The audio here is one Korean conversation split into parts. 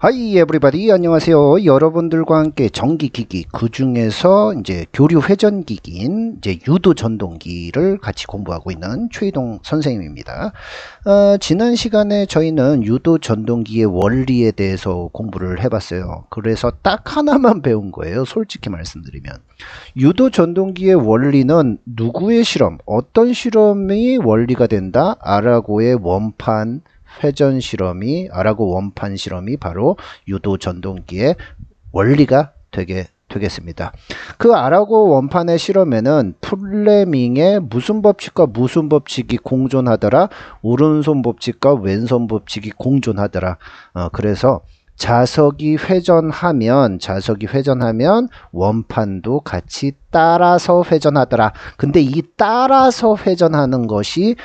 하이 에브리바디 안녕하세요. 여러분들과 함께 전기기기 그 중에서 이제 교류 회전기기인 이제 유도 전동기를 같이 공부하고 있는 최희동 선생님입니다. 지난 시간에 저희는 유도 전동기의 원리에 대해서 공부를 해봤어요. 그래서 딱 하나만 배운 거예요. 솔직히 말씀드리면 유도 전동기의 원리는 누구의 실험, 어떤 실험이 원리가 된다? 아라고의 원판 회전 실험이 아라고 원판 실험이 바로 유도 전동기의 원리가 되겠습니다. 그 아라고 원판의 실험에는 플레밍의 무슨 법칙과 무슨 법칙이 공존하더라? 오른손 법칙과 왼손 법칙이 공존하더라. 그래서 자석이 회전하면 원판도 같이 따라서 회전하더라. 근데 이 따라서 회전하는 것이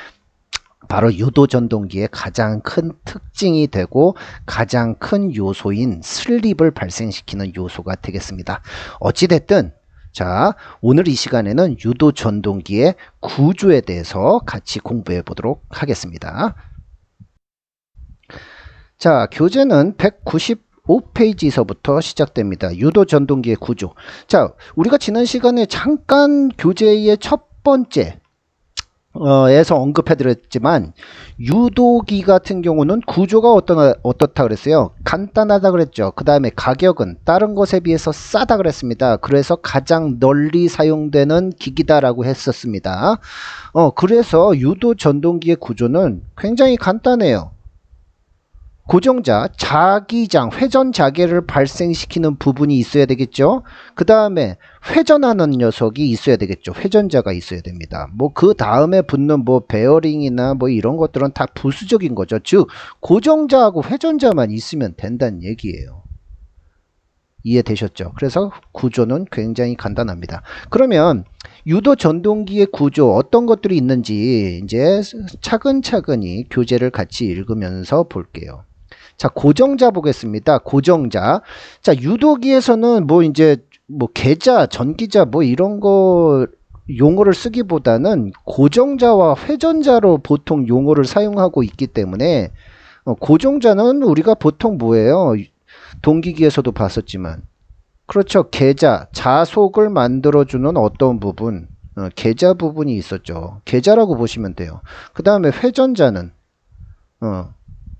바로 유도 전동기의 가장 큰 특징이 되고 가장 큰 요소인 슬립을 발생시키는 요소가 되겠습니다. 어찌됐든 자, 오늘 이 시간에는 유도 전동기의 구조에 대해서 같이 공부해 보도록 하겠습니다. 자, 교재는 195페이지에서부터 시작됩니다. 유도 전동기의 구조. 자, 우리가 지난 시간에 잠깐 교재의 첫 번째 에서 언급해드렸지만 유도기 같은 경우는 구조가 어떻다 그랬어요? 간단하다 그랬죠. 그 다음에 가격은 다른 것에 비해서 싸다 그랬습니다. 그래서 가장 널리 사용되는 기기다라고 했었습니다. 그래서 유도 전동기의 구조는 굉장히 간단해요. 고정자, 자기장, 회전 자계를 발생시키는 부분이 있어야 되겠죠. 그 다음에 회전하는 녀석이 있어야 되겠죠. 회전자가 있어야 됩니다. 뭐 그 다음에 붙는 뭐 베어링이나 뭐 이런 것들은 다 부수적인 거죠. 즉 고정자하고 회전자만 있으면 된다는 얘기예요. 이해되셨죠? 그래서 구조는 굉장히 간단합니다. 그러면 유도 전동기의 구조 어떤 것들이 있는지 이제 차근차근히 교재를 같이 읽으면서 볼게요. 자, 고정자 보겠습니다. 고정자. 자, 유도기에서는 뭐 이제 뭐 계자, 전기자 뭐 이런 거 용어를 쓰기보다는 고정자와 회전자로 보통 용어를 사용하고 있기 때문에 고정자는 우리가 보통 뭐예요? 동기기에서도 봤었지만 그렇죠. 계자, 자속을 만들어주는 어떤 부분, 계자 부분이 있었죠. 계자라고 보시면 돼요. 그 다음에 회전자는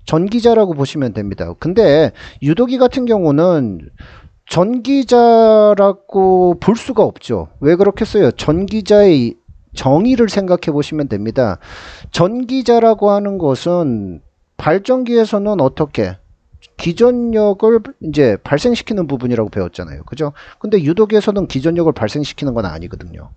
전기자라고 보시면 됩니다. 근데 유도기 같은 경우는 전기자라고 볼 수가 없죠. 왜 그렇겠어요? 전기자의 정의를 생각해 보시면 됩니다. 전기자라고 하는 것은 발전기에서는 어떻게 기전력을 이제 발생시키는 부분이라고 배웠잖아요. 그죠? 근데 유도기에서는 기전력을 발생시키는 건 아니거든요.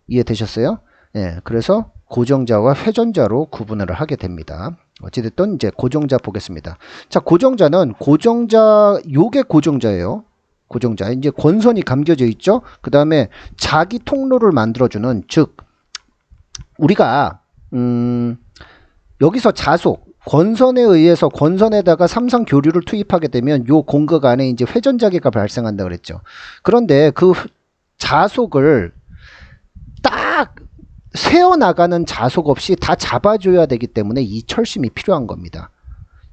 이해되셨어요? 예, 그래서 고정자와 회전자로 구분을 하게 됩니다. 어찌됐든 이제 고정자 보겠습니다. 자, 고정자는 요게 고정자예요. 고정자. 이제 권선이 감겨져 있죠. 그 다음에 자기 통로를 만들어주는, 즉 우리가 여기서 자속 권선에 의해서 권선에다가 삼성 교류를 투입하게 되면 요 공극 안에 이제 회전자계가 발생한다 그랬죠. 그런데 그 자속을 딱 세어나가는 자속 없이 다 잡아줘야 되기 때문에 이 철심이 필요한 겁니다.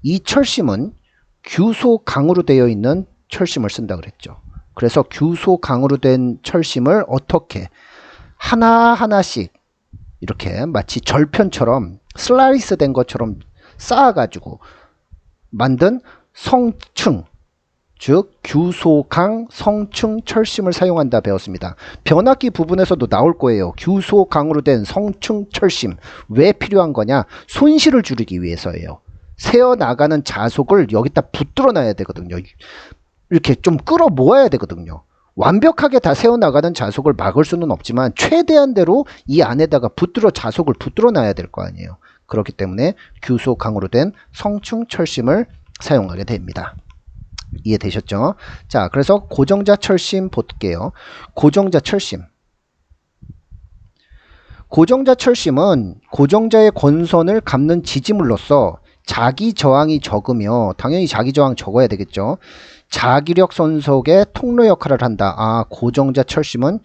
이 철심은 규소강으로 되어 있는 철심을 쓴다 그랬죠. 그래서 규소강으로 된 철심을 어떻게 하나하나씩 이렇게 마치 절편처럼 슬라이스 된 것처럼 쌓아가지고 만든 성층, 즉 규소강 성층 철심을 사용한다 배웠습니다. 변압기 부분에서도 나올 거예요. 규소강으로 된 성층 철심. 왜 필요한 거냐? 손실을 줄이기 위해서예요. 새어나가는 자속을 여기다 붙들어 놔야 되거든요. 이렇게 좀 끌어 모아야 되거든요. 완벽하게 다 새어나가는 자속을 막을 수는 없지만 최대한대로 이 안에다가 자속을 붙들어 놔야 될 거 아니에요. 그렇기 때문에 규소강으로 된 성층 철심을 사용하게 됩니다. 이해되셨죠? 자, 그래서 고정자 철심 볼게요. 고정자 철심. 고정자 철심은 고정자의 권선을 감는 지지물로서 자기 저항이 적으며, 당연히 자기 저항 적어야 되겠죠. 자기력 손속의 통로 역할을 한다. 아, 고정자 철심은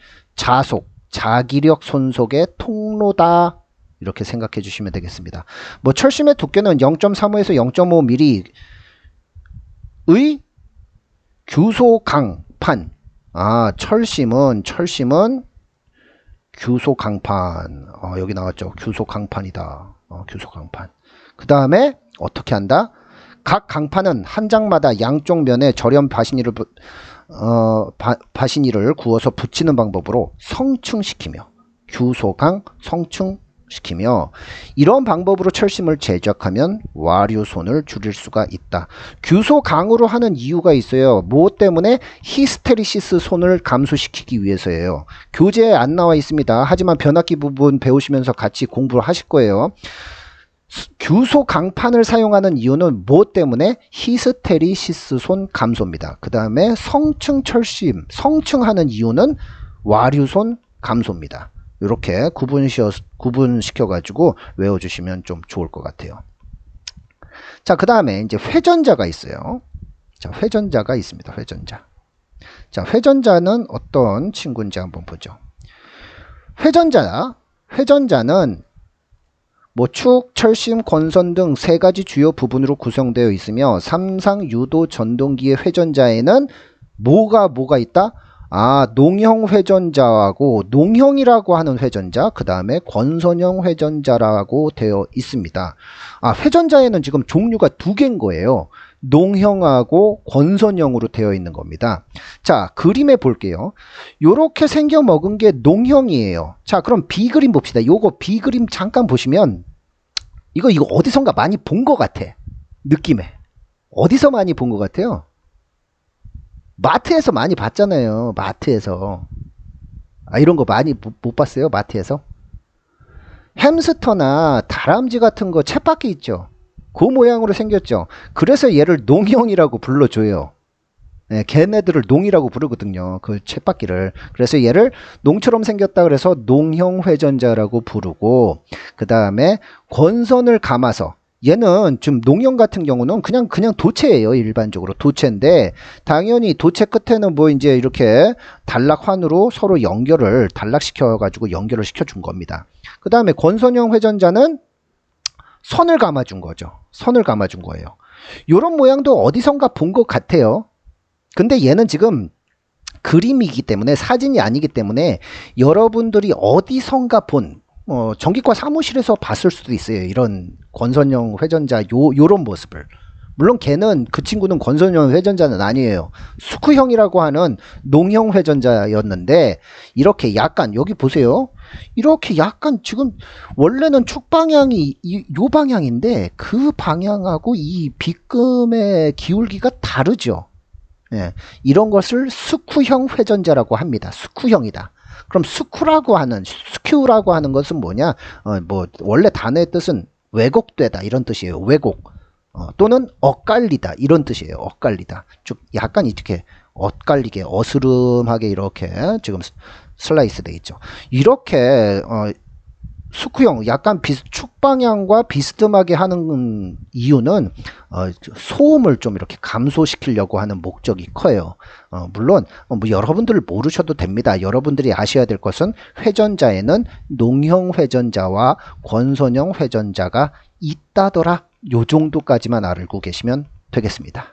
자기력 손속의 통로다. 이렇게 생각해 주시면 되겠습니다. 뭐 철심의 두께는 0.35에서 0.5mm 규소 강판. 아, 철심은 규소 강판. 여기 나왔죠. 규소 강판이다. 규소 강판. 그 다음에 어떻게 한다? 각 강판은 한 장마다 양쪽 면에 절연 바시니를 구워서 붙이는 방법으로 성층시키며, 규소강 성층시키며, 이런 방법으로 철심을 제작하면 와류손을 줄일 수가 있다. 규소강으로 하는 이유가 있어요. 뭐 때문에? 히스테리시스 손을 감소시키기 위해서예요. 교재에 안 나와 있습니다. 하지만 변압기 부분 배우시면서 같이 공부를 하실 거예요. 규소 강판을 사용하는 이유는 뭐 때문에? 히스테리시스 손 감소입니다. 그 다음에 성층 철심, 성층하는 이유는 와류손 감소입니다. 이렇게 구분시켜가지고 외워주시면 좀 좋을 것 같아요. 자, 그 다음에 이제 회전자가 있어요. 자, 회전자가 있습니다. 회전자. 자, 회전자는 어떤 친구인지 한번 보죠. 회전자는 축, 철심, 권선 등 세 가지 주요 부분으로 구성되어 있으며 삼상 유도 전동기의 회전자에는 뭐가 있다? 아, 농형 회전자하고 농형이라고 하는 회전자, 그 다음에 권선형 회전자라고 되어 있습니다. 아, 회전자에는 지금 종류가 두 개인 거예요. 농형하고 권선형으로 되어 있는 겁니다. 자, 그림에 볼게요. 요렇게 생겨 먹은 게 농형이에요. 자, 그럼 B그림 봅시다. 요거 B그림 잠깐 보시면 이거 어디선가 많이 본 것 같아. 느낌에. 어디서 많이 본 것 같아요? 마트에서 많이 봤잖아요. 마트에서. 아, 이런 거 많이 못 봤어요? 마트에서? 햄스터나 다람쥐 같은 거 쳇바퀴 있죠? 그 모양으로 생겼죠. 그래서 얘를 농형이라고 불러줘요. 네, 걔네들을 농이라고 부르거든요. 그 쳇바퀴를. 그래서 얘를 농처럼 생겼다 그래서 농형 회전자라고 부르고, 그 다음에 권선을 감아서, 얘는 좀 농형 같은 경우는 그냥 도체예요. 일반적으로 도체인데, 당연히 도체 끝에는 뭐 이제 이렇게 단락환으로 서로 단락시켜 가지고 연결을 시켜준 겁니다. 그 다음에 권선형 회전자는 선을 감아준 거죠. 선을 감아준 거예요. 요런 모양도 어디선가 본 것 같아요. 근데 얘는 지금 그림이기 때문에, 사진이 아니기 때문에 여러분들이 어디선가 본, 전기과 사무실에서 봤을 수도 있어요. 이런 권선형 회전자 요런 모습을. 물론 그 친구는 권선형 회전자는 아니에요. 수쿠형이라고 하는 농형 회전자였는데, 이렇게 약간 여기 보세요. 이렇게 약간 지금 원래는 축 방향이 요 방향인데 그 방향하고 이 빗금의 기울기가 다르죠. 예, 이런 것을 스쿠형 회전자라고 합니다. 스쿠형이다. 그럼 스큐라고 하는 것은 뭐냐? 원래 단어의 뜻은 왜곡되다 이런 뜻이에요. 왜곡. 또는 엇갈리다 이런 뜻이에요. 엇갈리다. 쭉 약간 이렇게 엇갈리게 어스름하게 이렇게 지금 슬라이스 돼 있죠. 이렇게 스쿠형 약간 축 방향과 비스듬하게 하는 이유는 소음을 좀 이렇게 감소시키려고 하는 목적이 커요. 물론 뭐 여러분들 모르셔도 됩니다. 여러분들이 아셔야 될 것은 회전자에는 농형 회전자와 권선형 회전자가 있다더라. 요 정도까지만 알고 계시면 되겠습니다.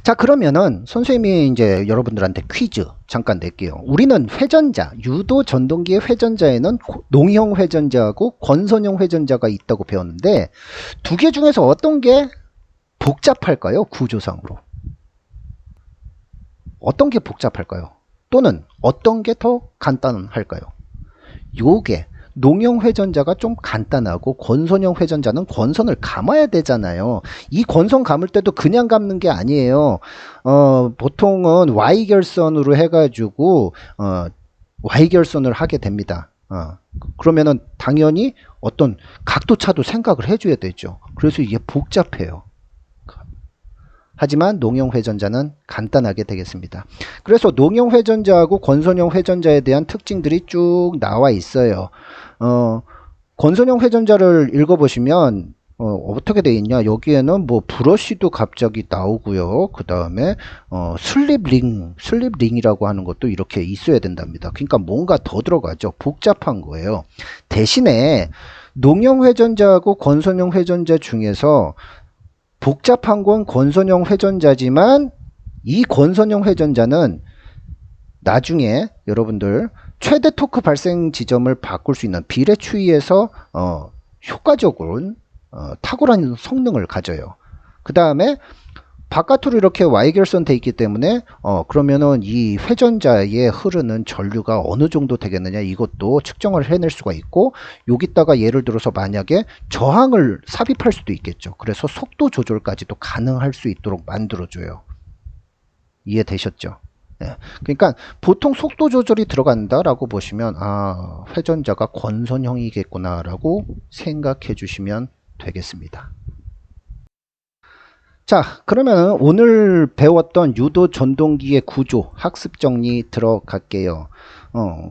자, 그러면은 선생님이 이제 여러분들한테 퀴즈 잠깐 낼게요. 우리는 회전자, 유도 전동기의 회전자에는 농형 회전자하고 권선형 회전자가 있다고 배웠는데, 두 개 중에서 어떤 게 복잡할까요? 구조상으로. 어떤 게 복잡할까요? 또는 어떤 게 더 간단할까요? 요게 농형 회전자가 좀 간단하고 권선형 회전자는 권선을 감아야 되잖아요. 이 권선 감을 때도 그냥 감는 게 아니에요. 보통은 Y결선으로 해가지고 Y결선을 하게 됩니다. 그러면은 당연히 어떤 각도차도 생각을 해줘야 되죠. 그래서 이게 복잡해요. 하지만 농형 회전자는 간단하게 되겠습니다. 그래서 농형 회전자하고 권선형 회전자에 대한 특징들이 쭉 나와 있어요. 권선형 회전자를 읽어보시면 어떻게 되어 있냐, 여기에는 뭐 브러쉬도 갑자기 나오고요. 그 다음에 슬립링이라고 하는 것도 이렇게 있어야 된답니다. 그러니까 뭔가 더 들어가죠. 복잡한 거예요. 대신에 농형 회전자하고 권선형 회전자 중에서 복잡한 건 권선형 회전자지만 이 권선형 회전자는 나중에 여러분들 최대 토크 발생 지점을 바꿀 수 있는 비례 추이에서 효과적으로 탁월한 성능을 가져요. 그 다음에 바깥으로 이렇게 Y결선 돼 있기 때문에 그러면은 이 회전자에 흐르는 전류가 어느 정도 되겠느냐, 이것도 측정을 해낼 수가 있고, 여기다가 예를 들어서 만약에 저항을 삽입할 수도 있겠죠. 그래서 속도 조절까지도 가능할 수 있도록 만들어줘요. 이해되셨죠? 네. 그러니까 보통 속도 조절이 들어간다라고 보시면 회전자가 권선형이겠구나 라고 생각해 주시면 되겠습니다. 자, 그러면 오늘 배웠던 유도 전동기의 구조 학습 정리 들어갈게요.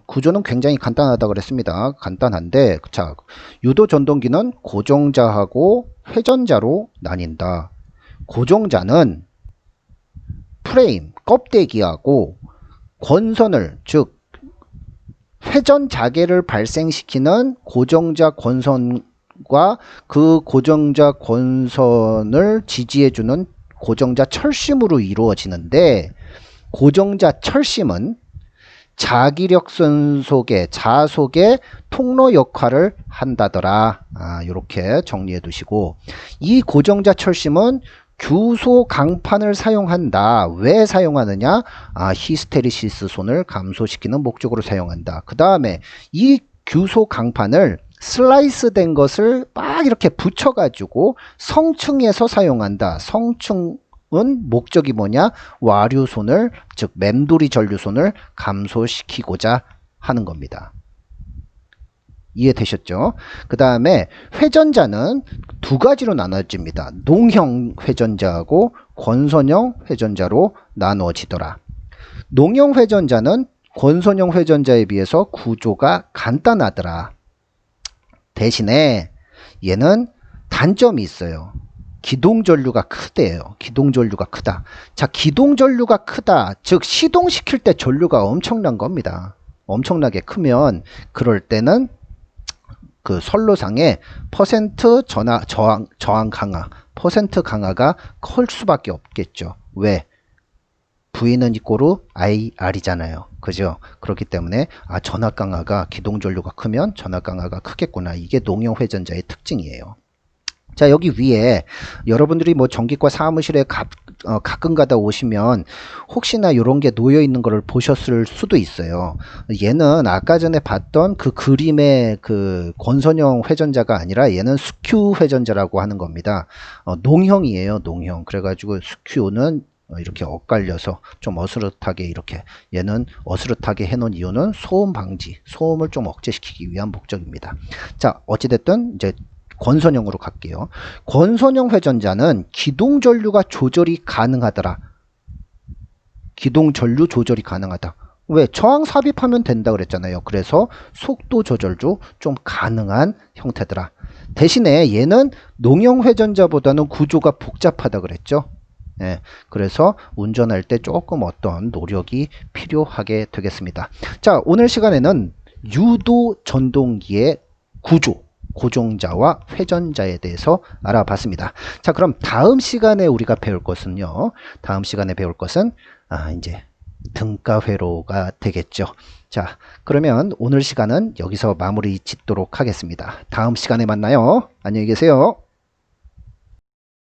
구조는 굉장히 간단하다고 그랬습니다. 간단한데, 자, 유도 전동기는 고정자하고 회전자로 나뉜다. 고정자는 프레임, 껍데기하고 권선을, 즉 회전 자계를 발생시키는 고정자 권선과 그 고정자 권선을 지지해주는 고정자 철심으로 이루어지는데, 고정자 철심은 자기력선 속의 자속의 통로 역할을 한다더라. 이렇게 정리해 두시고, 이 고정자 철심은 규소 강판을 사용한다. 왜 사용하느냐? 히스테리시스 손을 감소시키는 목적으로 사용한다. 그 다음에 이 규소 강판을 슬라이스 된 것을 막 이렇게 붙여가지고 성층에서 사용한다. 성층은 목적이 뭐냐? 와류손을, 즉 맴돌이 전류손을 감소시키고자 하는 겁니다. 이해되셨죠? 그 다음에 회전자는 두 가지로 나눠집니다. 농형 회전자하고 권선형 회전자로 나눠지더라. 농형 회전자는 권선형 회전자에 비해서 구조가 간단하더라. 대신에 얘는 단점이 있어요. 기동전류가 크대요. 기동전류가 크다. 자, 기동전류가 크다. 즉 시동시킬 때 전류가 엄청난 겁니다. 엄청나게 크면 그럴 때는 그 선로상에 퍼센트 저항 강화, 퍼센트 강화가 클 수밖에 없겠죠. 왜? V는 이꼬르 IR이잖아요. 그죠? 그렇기 때문에 전압 강화가, 기동전류가 크면 전압 강화가 크겠구나. 이게 농형 회전자의 특징이에요. 자, 여기 위에 여러분들이 뭐 전기과 사무실에 가끔 가다 오시면 혹시나 이런 게 놓여 있는 거를 보셨을 수도 있어요. 얘는 아까 전에 봤던 그 그림의 그 권선형 회전자가 아니라 얘는 스큐 회전자라고 하는 겁니다. 농형이에요, 농형. 그래가지고 스큐는 이렇게 엇갈려서 좀 어스릇하게, 이렇게 얘는 어스릇하게 해놓은 이유는 소음 방지, 소음을 좀 억제시키기 위한 목적입니다. 자, 어찌됐든 이제 권선형으로 갈게요. 권선형 회전자는 기동전류가 조절이 가능하더라. 기동전류 조절이 가능하다. 왜? 저항 삽입하면 된다 그랬잖아요. 그래서 속도 조절도 좀 가능한 형태더라. 대신에 얘는 농형 회전자보다는 구조가 복잡하다 그랬죠. 예, 그래서 운전할 때 조금 어떤 노력이 필요하게 되겠습니다. 자, 오늘 시간에는 유도 전동기의 구조, 고정자와 회전자에 대해서 알아봤습니다. 자, 그럼 다음 시간에 우리가 배울 것은요. 다음 시간에 배울 것은 이제 등가회로가 되겠죠. 자, 그러면 오늘 시간은 여기서 마무리 짓도록 하겠습니다. 다음 시간에 만나요. 안녕히 계세요.